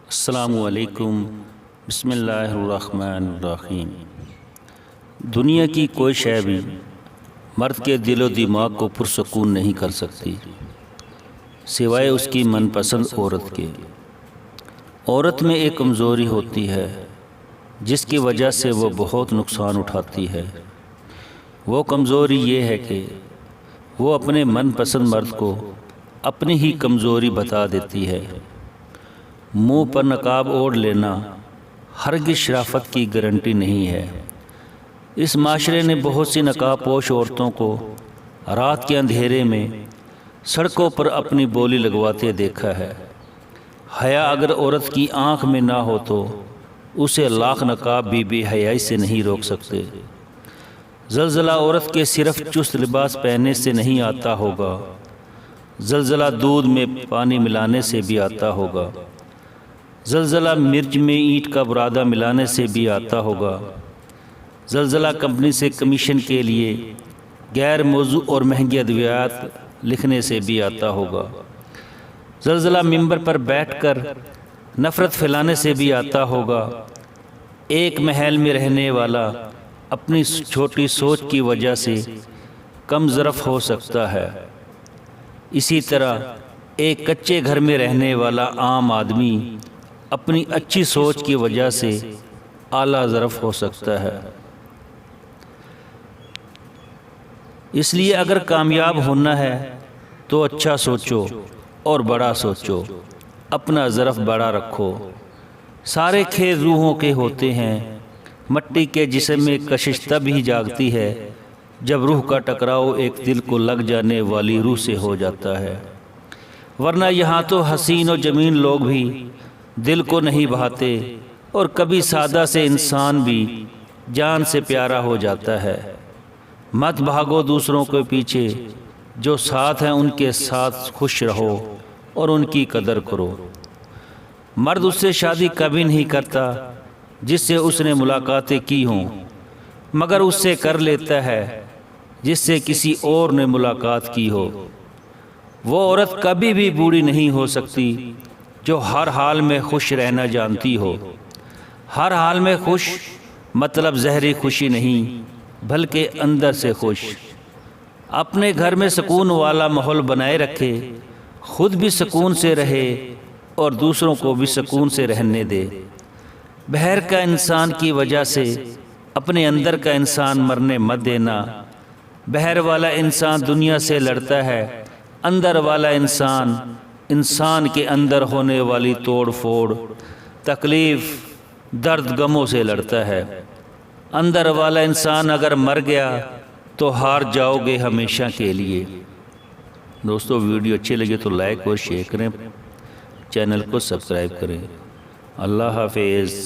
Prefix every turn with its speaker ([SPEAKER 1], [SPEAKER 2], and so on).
[SPEAKER 1] السلام علیکم۔ بسم اللہ الرحمن الرحیم۔ دنیا کی کوئی شے بھی مرد کے دل و دماغ کو پرسکون نہیں کر سکتی سوائے اس کی من پسند عورت کے۔ عورت میں ایک کمزوری ہوتی ہے جس کی وجہ سے وہ بہت نقصان اٹھاتی ہے۔ وہ کمزوری یہ ہے کہ وہ اپنے من پسند مرد کو اپنی ہی کمزوری بتا دیتی ہے۔ منہ پر نقاب اوڑھ لینا ہرگز شرافت کی گارنٹی نہیں ہے۔ اس معاشرے نے بہت سی نقاب پوش عورتوں کو رات کے اندھیرے میں سڑکوں پر اپنی بولی لگواتے دیکھا ہے۔ حیا اگر عورت کی آنکھ میں نہ ہو تو اسے لاکھ نقاب بھی بے حیائی سے نہیں روک سکتے۔ زلزلہ عورت کے صرف چست لباس پہننے سے نہیں آتا ہوگا، زلزلہ دودھ میں پانی ملانے سے بھی آتا ہوگا، زلزلہ مرچ میں اینٹ کا برادہ ملانے سے بھی آتا ہوگا، زلزلہ کمپنی سے کمیشن کے لیے غیر موضوع اور مہنگی ادویات لکھنے سے بھی آتا ہوگا، زلزلہ ممبر پر بیٹھ کر نفرت پھیلانے سے بھی آتا ہوگا۔ ایک محل میں رہنے والا اپنی چھوٹی سوچ کی وجہ سے کم ظرف ہو سکتا ہے، اسی طرح ایک کچے گھر میں رہنے والا عام آدمی اپنی اچھی سوچ کی وجہ سے اعلیٰ ظرف ہو سکتا ہے۔ اس لیے اگر کامیاب ہونا ہے تو اچھا سوچو اور بڑا سوچو، اپنا ظرف بڑا رکھو۔ سارے کھیل روحوں کے ہوتے ہیں، مٹی کے جسم میں کشش تب ہی جاگتی ہے جب روح کا ٹکراؤ ایک دل کو لگ جانے والی روح سے ہو جاتا ہے، ورنہ یہاں تو حسین و جمیل لوگ بھی دل کو نہیں بھاتے، اور کبھی سادہ سے انسان بھی جان سے پیارا ہو جاتا ہے۔ مت بھاگو دوسروں کے پیچھے، جو ساتھ ہیں ان کے ساتھ خوش رہو اور ان کی قدر کرو۔ مرد اس سے شادی کبھی نہیں کرتا جس سے اس نے ملاقاتیں کی ہوں، مگر اس سے کر لیتا ہے جس سے کسی اور نے ملاقات کی ہو۔ وہ عورت کبھی بھی بوڑھی نہیں ہو سکتی جو ہر حال میں خوش رہنا جانتی ہو۔ ہر حال میں خوش مطلب ظاہری خوشی نہیں بلکہ اندر سے خوش۔ اپنے گھر میں سکون والا ماحول بنائے رکھے، خود بھی سکون سے رہے اور دوسروں کو بھی سکون سے رہنے دے۔ باہر کا انسان کی وجہ سے اپنے اندر کا انسان مرنے مت دینا۔ باہر والا انسان دنیا سے لڑتا ہے، اندر والا انسان انسان کے اندر ہونے والی توڑ پھوڑ، تکلیف، درد، غموں سے لڑتا ہے۔ اندر والا انسان اگر مر گیا تو ہار جاؤ گے ہمیشہ کے لیے۔ دوستو ویڈیو اچھی لگے تو لائک اور شیئر کریں، چینل کو سبسکرائب کریں۔ اللہ حافظ۔